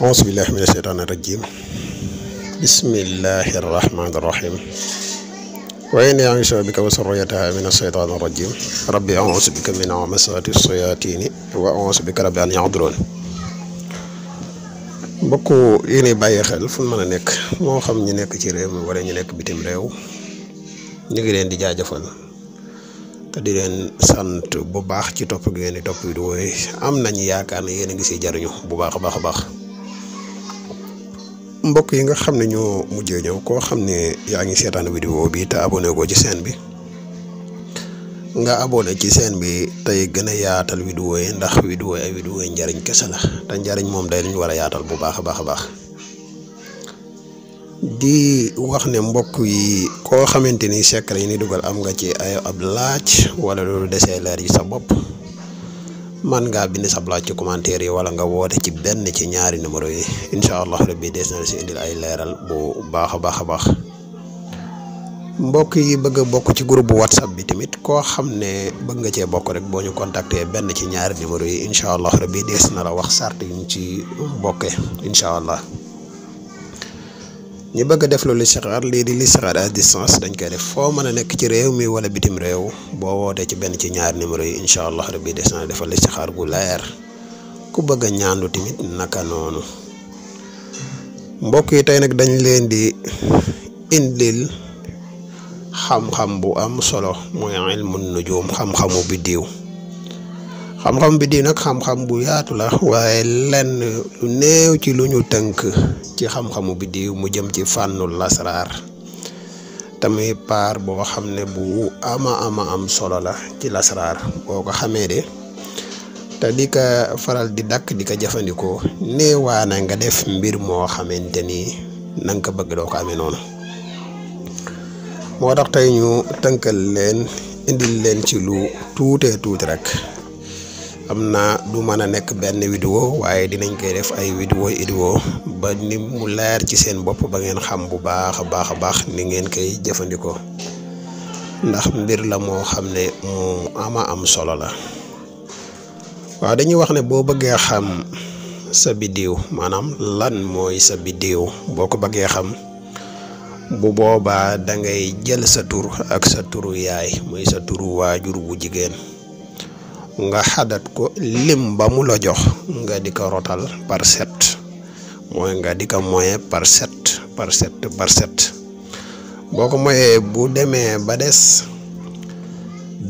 أعوذ بالله من الشيطان الرجيم بسم الله الرحمن الرحيم وإني أعوذ بك وذريتها من الشيطان الرجيم ربي أعوذ بك من همزات الشياطين وأعوذ بك رب أن يحضرون mbokku yéen bàyyi xel fu mën a nekk moo xam ñu nekk ci réew mi wala ñu nekk bitim réew ñu ngi leen di jaajëfal te di leen sant bu baax ci topp gi ngeen di topp vidéo yi am nañu yaakaar ne yéen a ngi siy jariñu bu baax a baax mbokk yi nga xam ne ñoo mujjee ñëw koo xam ne yaa ngi seetaan vidéo bi te abonné ko ci chaîne bi nga abonné ci chaîne bi tey gën a yaatal vidéo yi ndax vidéo ay vidéo yi njariñ kese la te njariñ moom day lañu war a yaatal bu baax a baax di wax ne mbokk yi koo xamante ni secret yi ni dugal am nga ci ay ab laaj wala loolu desee leer yi sa bopp man ngaa bind sa laaj ci commentaire yi wala nga woote ci benn ci ñaari numéro yi incha allah rabbi des na si indil ay leeral bu baax a baax mbokk yi bëgg a bokk ci groupe bu whatsapp bi tamit koo xam ne bëgg nga cee bokk rek boo ñu contacter benn ci ñaari numéro yi incha allah rabbi des na la wax sart yi ñu ci bokke incha allah. ñu bëgg a def lu listixaar lii di listixaar à distance dañ koy def foo mën a nekk ci réew mi wala bitim réew boo wootee ci benn ci ñaari numéro yi incha allah rabbi des na defal listixaar gu leer ku bëgg a ñaandu tamit naka noonu mbokk yi tey nag dañ leen di indil xam-xam bu am solo mooy ilmu nujum xam-xamu biddiw xam-xam biddiw nag xam-xam bu yaatu la waaye lenn lu néew ci lu ñu tënk ci xam-xamu biddiw mu jëm ci fànnul lasraar tamit paar boo xam ne bu ama am solo la ci lasraar boo ko xamee de te di ko faral di dakk di ko jëfandikoo néewaana nga def mbir moo xamante ni na nga ko bëgg doo ko amee noonu moo tax tey ñu tënkal leen indil leen ci lu tuuti rek am na du mën a nekk benn vidéo waaye dinañ koy def ay vidéo ba ni mu leer ci seen bopp ba ngeen xam bu baax a baax ni ngeen koy jëfandikoo ndax mbir la moo xam ne mu ama am solo la waaw dañuy wax ne boo bëggee xam sa biddiw maanaam lan mooy sa biddiw boo ko bëggee xam bu boobaa da ngay jël sa tur ak sa turu yaay muy sa turu waajur bu jigéen nga xadat ko lim ba mu la jox nga di ko rotal par 7 mooy nga di ko moyen par 7 boo ko moyee bu demee ba des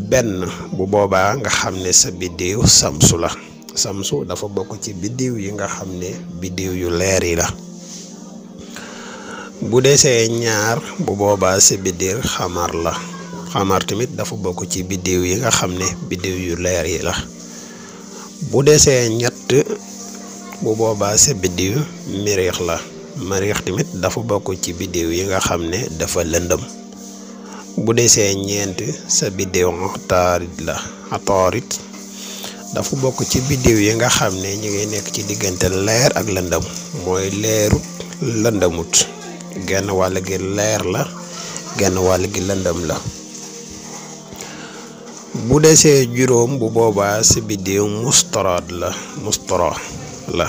benn bu boobaa nga xam ne sa biddiw samsu la samsu dafa bokk ci biddiw yi nga xam ne biddiw yu leer yi la bu desee ñaar bu boobaa sa biddiw xamar la xamar tamit dafa bokk ci biddiw yi nga xam ne biddiw yu leer yi la bu desee ñett bu boobaa sa biddiw miriix la miriix tamit dafa bokk ci biddiw yi nga xam ne dafa lëndëm bu desee ñeent sa biddiw ataarit la ataarit dafa bokk ci biddiw yi nga xam ne ñu ngi nekk ci diggante leer ak lëndëm mooy leerut lëndëmut genn wàll gi leer la genn wàll gi lëndëm la bu desee juróom bu boobaa si biddiw mustaraad la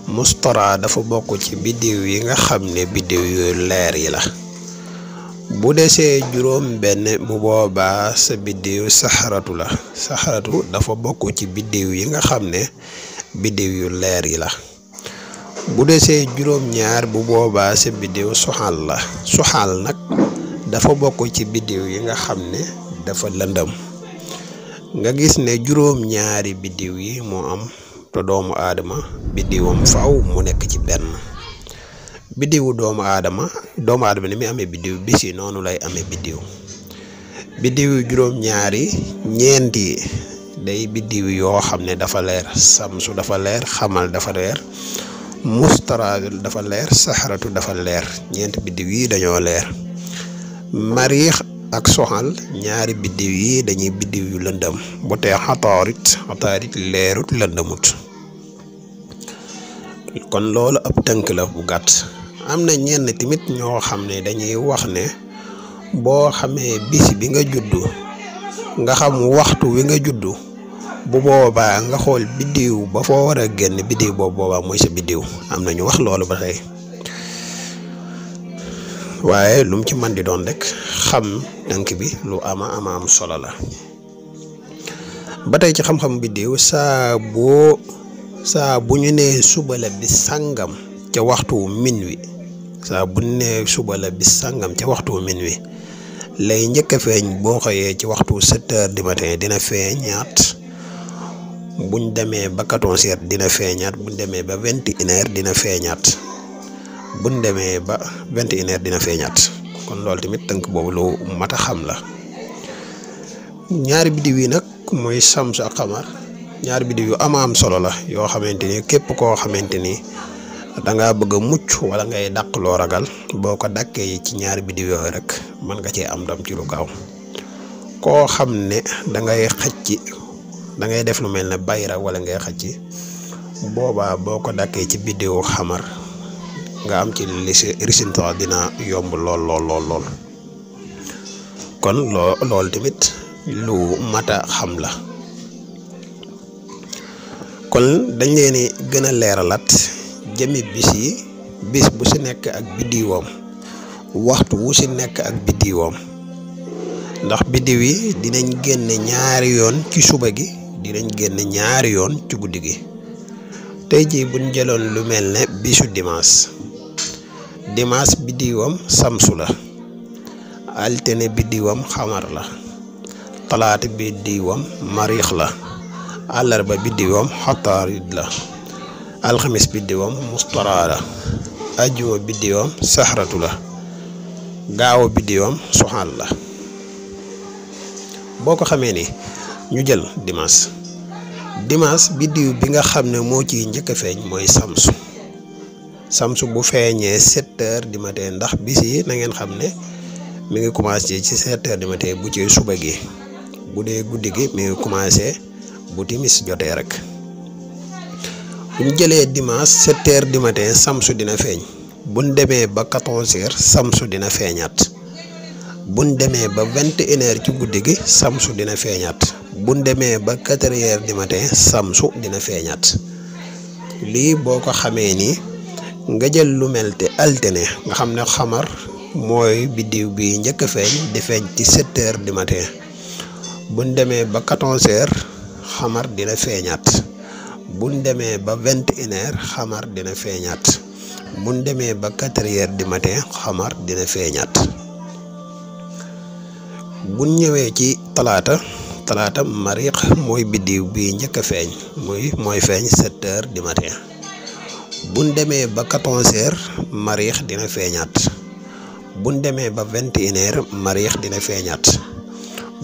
mustara dafa bokk ci biddiw yi nga xam ne biddiw yu leer yi la bu desee juróom benn bu boobaa sa biddiw saxaratu la saxaratu dafa bokk ci biddiw yi nga xam ne biddiw yu leer yi la bu desee juróom ñaar bu boobaa sa biddiw suxal la suxal nag dafa bokk ci biddiw yi nga xam ne dafa lëndëm nga gis ne juróom ñaari biddiw yi moo am te doomu aadama biddiwam faaw mu nekk ci benn biddiwu doomu aadama ni muy amee biddiw bisi noonu lay amee biddiw juróom ñaari ñeenti day biddiw yoo xam ne dafa leer samsu dafa leer xamal dafa leer mustara dafa leer saxaratu dafa leer ñeenti biddiw yi dañoo leer mariix ak soxal ñaari biddiw yi dañuy biddiw yu lëndëm bu tee xataarit leerut lëndëmut kon loolu ab tënk la bu gàtt am na ñenn tamit ñoo xam ne dañuy wax ne boo xamee bis bi nga juddu nga xam waxtu wi nga juddu bu boobaa nga xool biddiw ba foo war a génn biddiw boobu boobaa mooy sa biddiw. am na ñu wax loolu ba tey waaye lu mu ci mën di doon rek xam tënk bi lu ama am solo la. ba tey ci xam-xam biddiw saa bu ñu nee suba la bis sàngam ca waxtu minuit saa bu ñu nee suba la bis sàngam ca waxtu minuit lay njëkk a feeñ boo xëyee ci waxtu 7h du matin dina feeñaat. buñ demee ba 14h dina feeñaat buñ demee ba 21h dina feeñaat buñ demee ba 21h dina feeñaat kon loolu tamit tënk boobu lu mat a xam la. ñaari biddiw yi nag mooy Samsu ak Xamar ñaari biddiw yu am solo la yoo xamante ni képp koo xamante ni dangaa bëgg a mucc wala ngay dàq loo ragal boo ko dàkkee ci ñaari biddiw yooyu rek mën nga cee am ndam ci lu gaaw. koo xam ne dangay xëcc da ngay def lu mel ne bayra wala ngay xëcc boobaa boo ko dàkkee ci biddiwu Xamar nga am ci résultat dina yomb lool. kon loolu tamit lu mat a xam la. kon dañ leen di gën a leeralaat jëmi bis bu si nekk ak biddiwoom waxtu wu si nekk ak biddiwoom ndax biddiw yi dinañ génne ñaari yoon ci suba gi dinañ génne ñaari yoon ci guddi gi. tey jii buñ jëloon lu mel ne bisu dimanche biddiwam Samsu la, altine biddiwam Xamar la, talaata biddiwam Mariix la, àllarba biddiwam Xataarid la, alxamis biddiwam Mustara la, ajjuma biddiwam Saxratu la, gaawu biddiwam Suxaal la. boo ko xamee ni ñu jël dimanche biddiw bi nga xam ne moo ciy njëkk a feeñ mooy Samsu bu feeñee 7h du matin ndax bis yi na ngeen xam ne mi ngi commencé ci 7h du matin bu ci suba gi bu dee guddi gi mi ngi commencé bu timis jotee rek. bu ñu jëlee dimanche 7h du matin Samsu dina feeñ buñ demee ba 14h Samsu dina feeñaat. buñ demee ba 21h ci guddi gi Samsu dina feeñaat buñ demee ba 4h du matin Samsu dina feeñaat. lii boo ko xamee ni nga jël lu mel te altine nga xam ne Xamar mooy biddiw bi njëkk a feeñ di feeñ ci 7h du matin buñ demee ba 14h Xamar dina feeñaat buñ demee ba 21h Xamar dina feeñaat buñ demee ba 4h du matin Xamar dina feeñaat. buñ ñëwee ci talaata Mariix mooy biddiw bi njëkk a feeñ mooy feeñ 7h du matin buñ demee ba 14h Mariix dina feeñaat buñ demee ba 21h Mariix dina feeñaat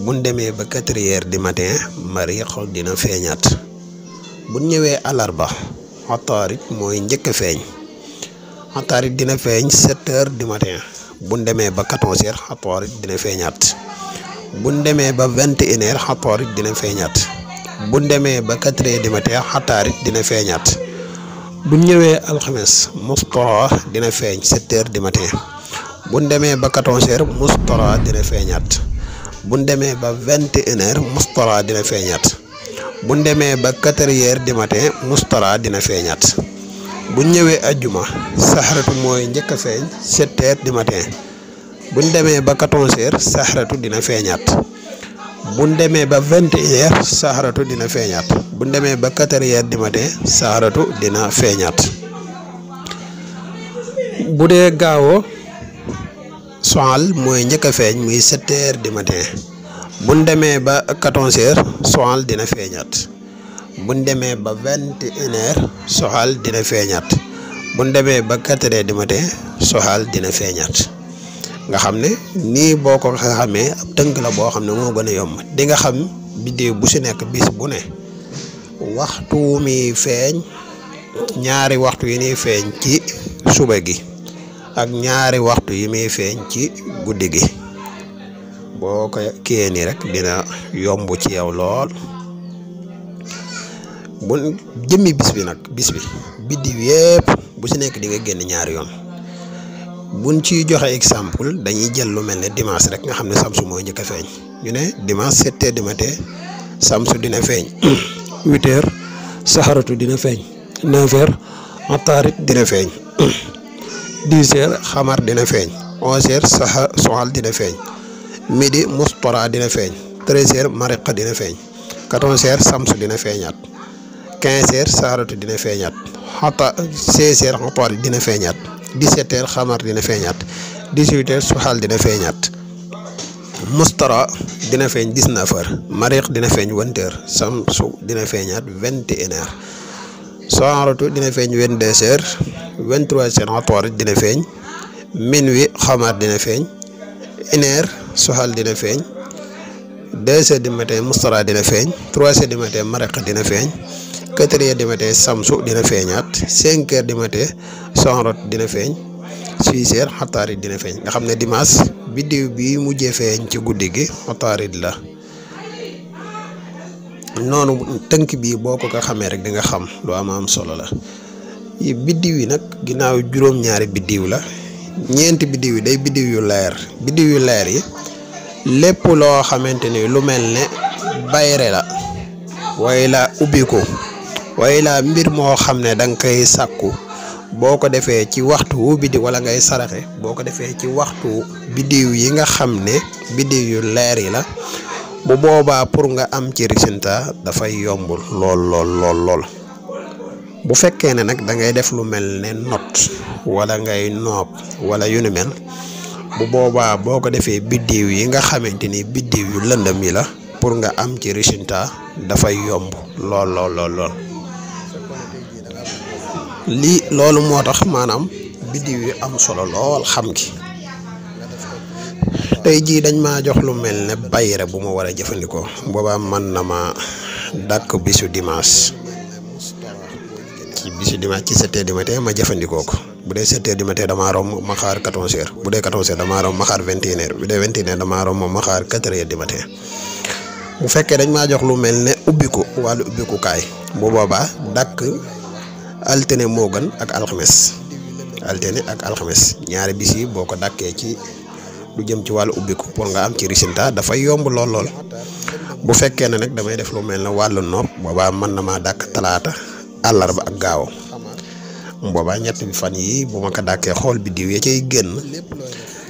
buñ demee ba 4h du matin Mariix dina feeñaat. buñ ñëwee àllarba Xataarid mooy njëkk a feeñ Xataarid dina feeñ 7h du matin buñ demee ba 14h Xataarid dina feeñaat. buñ demee ba 21h Xataarid dina feeñaat buñ demee ba 4h du matin Xataarid dina feeñaat. buñ ñëwee alxames Mustara dina feeñ 7h du matin buñ demee ba 14h Mustara dina feeñaat buñ demee ba 21h Mustara dina feeñaat buñ demee ba 4h du matin Mustara dina feeñaat. buñ ñëwee ajjuma Saxratu mooy njëkk a feeñ 7h du matin buñ demee ba 14h Saxratu dina feeñaat buñ demee ba 21h Saxratu dina feeñaat buñ demee ba 4h du matin Saxratu dina feeñaat. bu dee gaawo Suxaal mooy njëkk a feeñ muy 7h du matin buñ demee ba 14h Suxaal dina feeñaat buñ demee ba 21h Suxaal dina feeñaat buñ demee ba 4h du matin Suxaal dina feeñaat. nga xam ne nii boo ko xamee ab tënk la boo xam ne moo gën a yomb di nga xam biddiw bu si nekk bis bu ne waxtu mi feeñ ñaari waxtu yi ñuy feeñ ci suba gi ak ñaari waxtu yi muy feeñ ci guddi gi boo ko kiyee nii rek dina yomb ci yow lool. bu jëmmi bis bi biddiw yépp bu si nekk di nga génn ñaari yoon. buñ ci joxe exemple dañuy jël lu mel ne dimanche rek nga xam ne Samsu mooy njëkk a feeñ ñu ne dimanche 7h du matin samsu dina feeñ 8h saxaratu dina feeñ 9h ataarit dina feeñ 10h xamar dina feeñ 11h soxal dina feeñ midi mustara dina feeñ 13h mariq dina feeñ 14h samsu dina feeñaat 15h saxaratu dina feeñaat 16h ataarit dina feeñaat 17h xamar dina feeñaat 18h soxal dina feeñaat mustara dina feeñ 19h mariq dina feeñ 20h samsu dina feeñaat 21h saxaratu dina feeñ 22h 23h ataarit dina feeñ minuit xamar dina feeñ 1h soxal dina feeñ 2h du matin mustara dina feeñ 3h du matin mariq dina feeñ 4h du matin samsu dina feeñaat 5h du matin saxaratu dina feeñ 6h ataarit dina feeñ nga xam ne dimanche biddiw bi mujjee feeñ ci guddi gi ataarit la. noonu tënk bii boo ko xamee rek di nga xam lu am solo la. biddiw yi nag ginnaaw juróom-ñaari biddiw la ñeenti biddiw yi day biddiw yu leer yi lépp loo xamante ni lu mel ne bayre la way la ubbiku way la mbir moo xam ne danga koy sàkku boo ko defee ci waxtu wu biddiw wala ngay saraxe boo ko defee ci waxtu biddiw yi nga xam ne biddiw yu leer yi la bu boobaa pour nga am ci résultat dafay yomb lool. bu fekkee ne nag da ngay def lu mel ne not wala ngay noob wala yu ni mel bu boobaa boo ko defee biddiw yi nga xamante ni biddiw yu lëndëm yi la pour nga am ci résultat dafay yomb lool. lii loolu moo tax maanaam biddiw yi am solo lool xam gi tey jii dañ maa jox lu mel ne bayre bu ma war a jëfandikoo boobaa man na ma dàkk bisu dimanche ci 7h du matin ma jëfandikoo ko bu dee 7h du matin damaa romb ma xaar 14h bu dee 14h damaa romb ma xaar 21h bu dee 21h damaa romb ma xaar 4h du matin bu fekkee dañ maa jox lu mel ne ubbiku wàllu ubbikukaay bu boobaa dàkk altine moo gën ak alxames ñaari bis yi boo ko dàkkee ci lu jëm ci wàllu ubbiku pour nga am ci résultat dafay yomb lool. bu fekkee ne nag damay def lu mel ne wàllu nopp boobaa mën na maa dàkk talaata àllarba ak gaaw boobaa ñetti fan yi bu ma ko dàkkee xool biddiw ya cay génn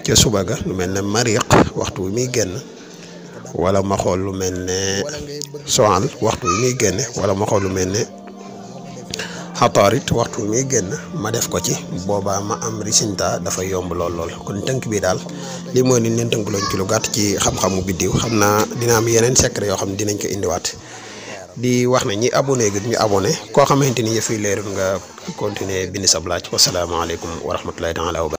ca suba ga lu mel ne mariq waxtu wi muy génn wala ma xool lu mel ne soal waxtu wi muy génne wala ma xool lu mel ne ataarit waxtu wi muy génn ma def ko ci boobaa ma am résultat dafa yomb lool kon tënk bi daal li mooy ni leen tënk loon ci lu gàtt ci xam-xamu biddiw xam naa dina am yeneen secret yoo xam ne dinañ ko indiwaat di wax ne ñi abonné gi ñu abonné koo xamante ni yëf yi leerul nga continuer bind sab laaj wasalaamaaleykum wa rahmatulahi taala wa